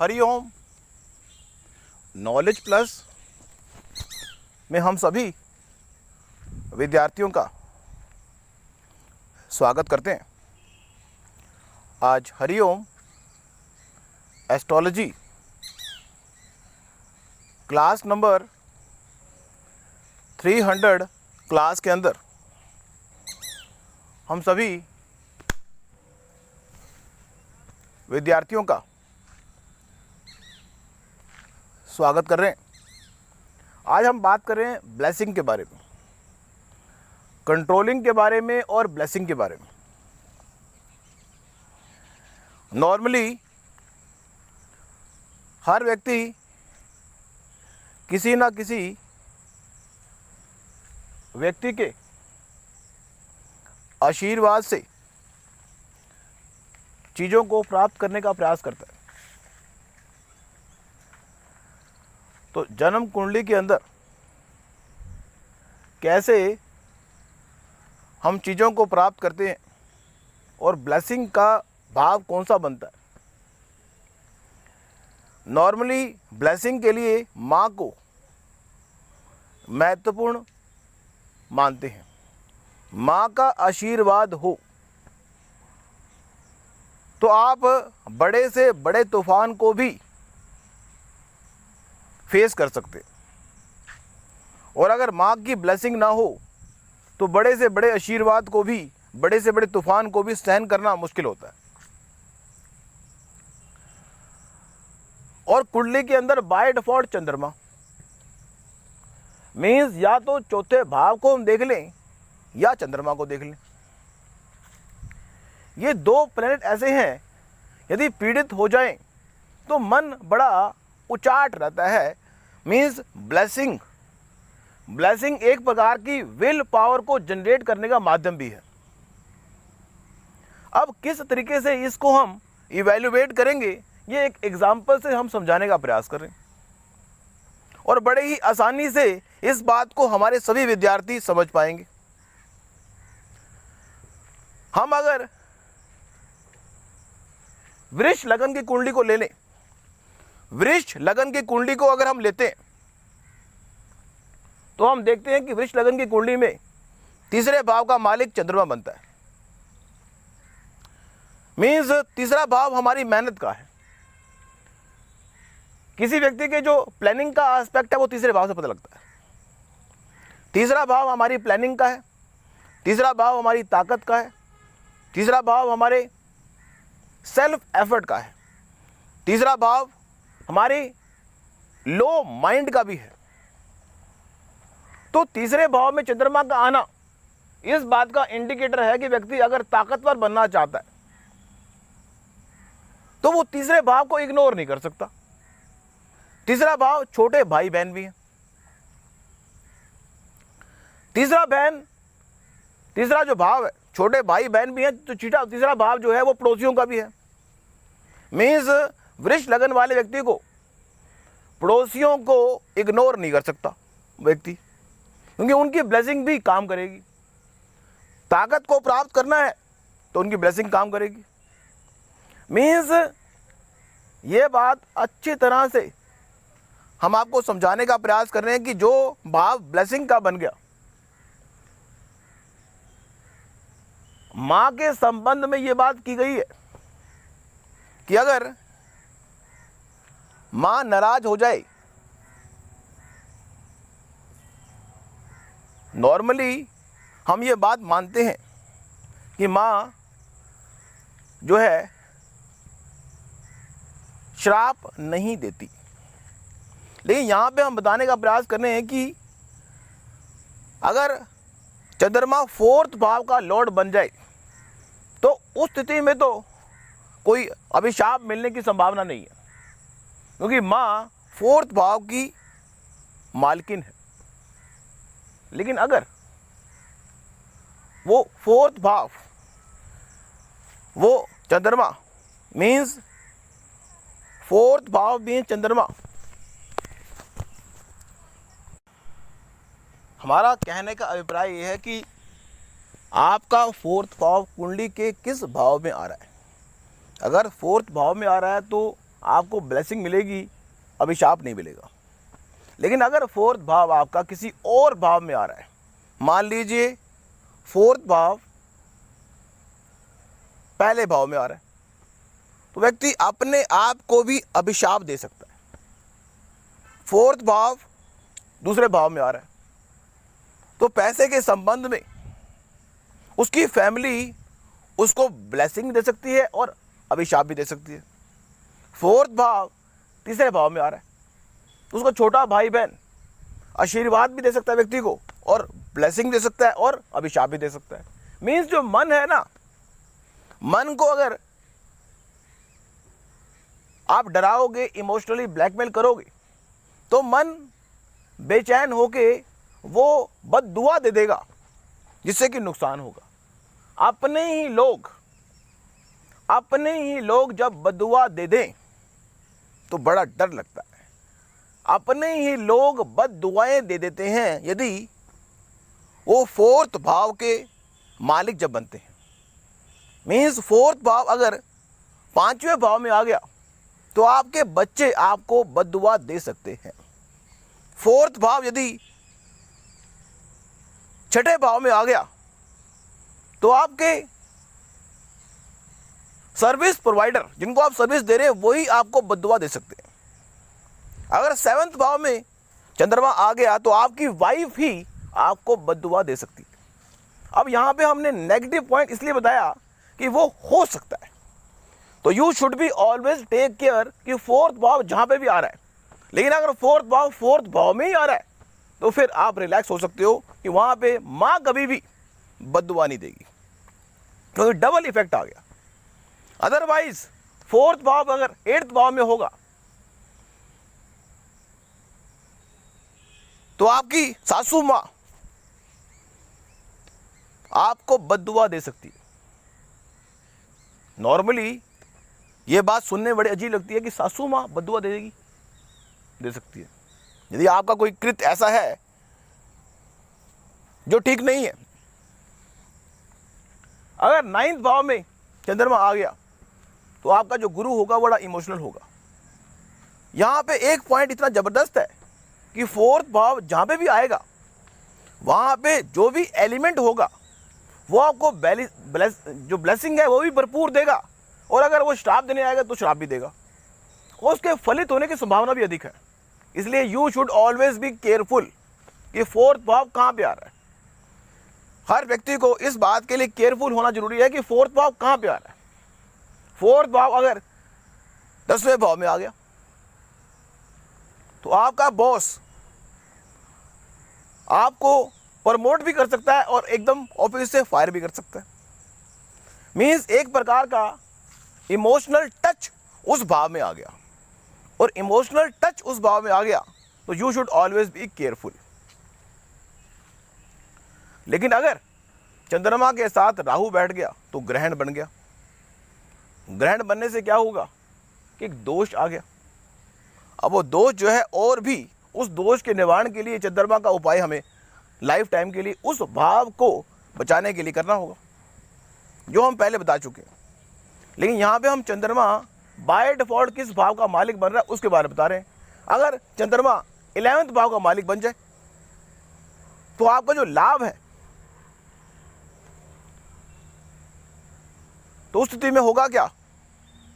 Hariom knowledge plus में हम सभी विद्यार्थियों का स्वागत करते हैं। आज Hariom astrology class number 300 class के अंदर हम सभी विद्यार्थियों का स्वागत कर रहे हैं। आज हम बात कर रहे हैं ब्लेसिंग के बारे में, कंट्रोलिंग के बारे में और ब्लेसिंग के बारे में। नॉर्मली हर व्यक्ति किसी ना किसी व्यक्ति के आशीर्वाद से चीज़ों को प्राप्त करने का प्रयास करता है। तो जन्म कुंडली के अंदर कैसे हम चीज़ों को प्राप्त करते हैं और ब्लेसिंग का भाव कौन सा बनता है। नॉर्मली ब्लेसिंग के लिए माँ को महत्वपूर्ण मानते हैं। माँ का आशीर्वाद हो तो आप बड़े से बड़े तूफान को भी फेस कर सकते, और अगर माँ की ब्लेसिंग ना हो तो बड़े से बड़े आशीर्वाद को भी, बड़े से बड़े तूफान को भी सहन करना मुश्किल होता है। और कुंडली के अंदर बाय डिफॉल्ट चंद्रमा मीन्स या तो चौथे भाव को हम देख लें या चंद्रमा को देख लें। ये दो प्लैनेट ऐसे हैं, यदि पीड़ित हो जाएं तो मन बड़ा उचाट रहता है। मीन्स ब्लेसिंग एक प्रकार की विल पावर को जनरेट करने का माध्यम भी है। अब किस तरीके से इसको हम इवैल्यूएट करेंगे, ये एक एग्जाम्पल से हम समझाने का प्रयास करें, और बड़े ही आसानी से इस बात को हमारे सभी विद्यार्थी समझ पाएंगे। हम अगर वृष लगन की कुंडली को ले लें, वृष लगन की कुंडली को अगर हम लेते हैं तो हम देखते हैं कि वृष लगन की कुंडली में तीसरे भाव का मालिक चंद्रमा बनता है। मीन्स तीसरा भाव हमारी मेहनत का है। किसी व्यक्ति के जो प्लानिंग का एस्पेक्ट है वो तीसरे भाव से पता लगता है। तीसरा भाव हमारी प्लानिंग का है, तीसरा भाव हमारी ताकत का है, तीसरा भाव हमारे सेल्फ एफर्ट का है, तीसरा भाव हमारी लो माइंड का भी है। तो तीसरे भाव में चंद्रमा का आना इस बात का इंडिकेटर है कि व्यक्ति अगर ताकतवर बनना चाहता है तो वो तीसरे भाव को इग्नोर नहीं कर सकता। तीसरा भाव छोटे भाई बहन भी है। तीसरा जो भाव है छोटे भाई बहन भी है, तो तीसरा भाव जो है वो पड़ोसियों का भी है। मीन्स वृष लगन वाले व्यक्ति को पड़ोसियों को इग्नोर नहीं कर सकता व्यक्ति, क्योंकि उनकी ब्लेसिंग भी काम करेगी। ताकत को प्राप्त करना है तो उनकी ब्लेसिंग काम करेगी। मीन्स ये बात अच्छी तरह से हम आपको समझाने का प्रयास कर रहे हैं कि जो भाव ब्लेसिंग का बन गया, मां के संबंध में ये बात की गई है कि अगर मां नाराज हो जाए, नॉर्मली हम ये बात मानते हैं कि मां जो है श्राप नहीं देती, लेकिन यहां पे हम बताने का प्रयास कर रहे हैं कि अगर चंद्रमा फोर्थ भाव का लॉर्ड बन जाए तो उस स्थिति में तो कोई अभिशाप मिलने की संभावना नहीं है, क्योंकि माँ फोर्थ भाव की मालकिन है। लेकिन अगर वो फोर्थ भाव, वो चंद्रमा मीन्स फोर्थ भाव मीन्स चंद्रमा, हमारा कहने का अभिप्राय यह है कि आपका फोर्थ भाव कुंडली के किस भाव में आ रहा है। अगर फोर्थ भाव में आ रहा है तो आपको ब्लेसिंग मिलेगी, अभिशाप नहीं मिलेगा। लेकिन अगर फोर्थ भाव आपका किसी और भाव में आ रहा है, मान लीजिए फोर्थ भाव पहले भाव में आ रहा है, तो व्यक्ति अपने आप को भी अभिशाप दे सकता है। फोर्थ भाव दूसरे भाव में आ रहा है, तो पैसे के संबंध में उसकी फैमिली उसको ब्लेसिंग दे सकती है और अभिशाप भी दे सकती है। फोर्थ भाव तीसरे भाव में आ रहा है, तो उसका छोटा भाई बहन आशीर्वाद भी दे सकता है व्यक्ति को, और ब्लेसिंग दे सकता है और अभिशाप भी दे सकता है। मीन्स जो मन है ना, मन को अगर आप डराओगे, इमोशनली ब्लैकमेल करोगे, तो मन बेचैन होके वो बद्दुआ दे देगा, जिससे कि नुकसान होगा। अपने ही लोग जब बद्दुआ दे दें तो बड़ा डर लगता है। अपने ही लोग बद्दुआएं दे देते हैं यदि वो फोर्थ भाव के मालिक जब बनते हैं। मीन्स फोर्थ भाव अगर पांचवें भाव में आ गया तो आपके बच्चे आपको बद्दुआ दे सकते हैं। फोर्थ भाव यदि छठे भाव में आ गया तो आपके सर्विस प्रोवाइडर, जिनको आप सर्विस दे रहे हैं, वही आपको बद्दुआ दे सकते हैं। अगर सेवंथ भाव में चंद्रमा आ गया तो आपकी वाइफ ही आपको बद्दुआ दे सकती है। अब यहां पे हमने नेगेटिव पॉइंट इसलिए बताया कि वो हो सकता है, तो you should be always take care कि फोर्थ भाव जहां पे भी आ रहा है, लेकिन अगर फोर्थ भाव में ही आ रहा है तो फिर आप रिलैक्स हो सकते हो कि वहां पे मां कभी भी बद्दुआ नहीं देगी, क्योंकि डबल इफेक्ट आ गया। अदरवाइज फोर्थ भाव अगर एट्थ भाव में होगा तो आपकी सासू मां आपको बद्दुआ दे सकती है। नॉर्मली ये बात सुनने में बड़ी अजीब लगती है कि सासू मां बद्दुआ दे सकती है। यदि आपका कोई कृत्य ऐसा है जो ठीक नहीं है, अगर नाइन्थ भाव में चंद्रमा आ गया तो आपका जो गुरु होगा बड़ा इमोशनल होगा। यहां पे एक पॉइंट इतना जबरदस्त है कि फोर्थ भाव जहां पे भी आएगा वहां पे जो भी एलिमेंट होगा वो आपको जो ब्लेसिंग है वो भी भरपूर देगा, और अगर वो श्राप देने आएगा तो श्राप भी देगा, और उसके फलित होने की संभावना भी अधिक है। इसलिए you should always be careful कि फोर्थ भाव कहां पे आ रहा है। हर व्यक्ति को इस बात के लिए केयरफुल होना जरूरी है कि फोर्थ भाव कहां पे आ रहा है। फोर्थ भाव अगर 10वें भाव में आ गया तो आपका बॉस आपको प्रमोट भी कर सकता है और एकदम ऑफिस से फायर भी कर सकता है। मीन्स एक प्रकार का इमोशनल टच उस भाव में आ गया, और इमोशनल टच उस भाव में आ गया तो you should always be careful. लेकिन अगर चंद्रमा के साथ राहु बैठ गया तो ग्रहण बन गया। ग्रहण बनने से क्या होगा कि एक दोष आ गया। अब वो दोष जो है, और भी उस दोष के निवारण के लिए चंद्रमा का उपाय हमें लाइफ टाइम के लिए उस भाव को बचाने के लिए करना होगा, जो हम पहले बता चुके हैं। लेकिन यहाँ पे हम चंद्रमा बाय डिफॉल्ट किस भाव का मालिक बन रहा है उसके बारे में बता रहे हैं। अगर चंद्रमा 11वें भाव का मालिक बन जाए तो आपका जो लाभ है, तो उस स्थिति में होगा क्या,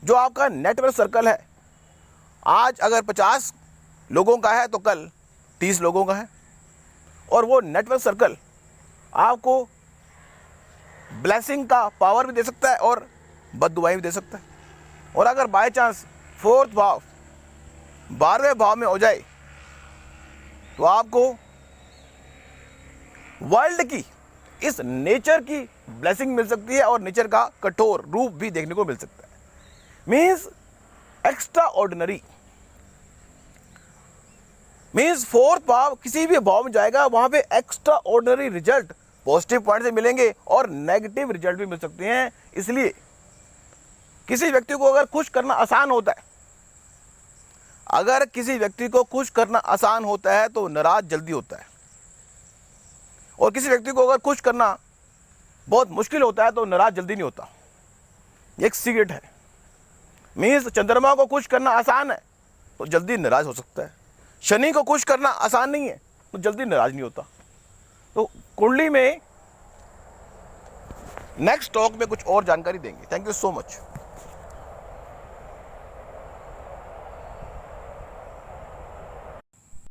जो आपका नेटवर्क सर्कल है, आज अगर 50 लोगों का है तो कल 30 लोगों का है, और वो नेटवर्क सर्कल आपको ब्लेसिंग का पावर भी दे सकता है और बद्दुआएं भी दे सकता है। और अगर बाय चांस फोर्थ भाव 12वें भाव में हो जाए तो आपको वर्ल्ड की, इस नेचर की ब्लेसिंग मिल सकती है, और नेचर का कठोर रूप भी देखने को मिल सकता है। Means extra ordinary. Means fourth भाव किसी भी भाव में जाएगा वहां पे extra ordinary result positive point से मिलेंगे और नेगेटिव रिजल्ट भी मिल सकते हैं। इसलिए किसी व्यक्ति को अगर खुश करना आसान होता है, अगर किसी व्यक्ति को खुश करना आसान होता है तो नाराज जल्दी होता है, और किसी व्यक्ति को अगर खुश करना बहुत मुश्किल होता है तो नाराज जल्दी नहीं होता। ये एक सीक्रेट है। मीन्स चंद्रमा को खुश करना आसान है तो जल्दी नाराज हो सकता है, शनि को खुश करना आसान नहीं है तो जल्दी नाराज नहीं होता। तो कुंडली में नेक्स्ट टॉक में कुछ और जानकारी देंगे। Thank you so much.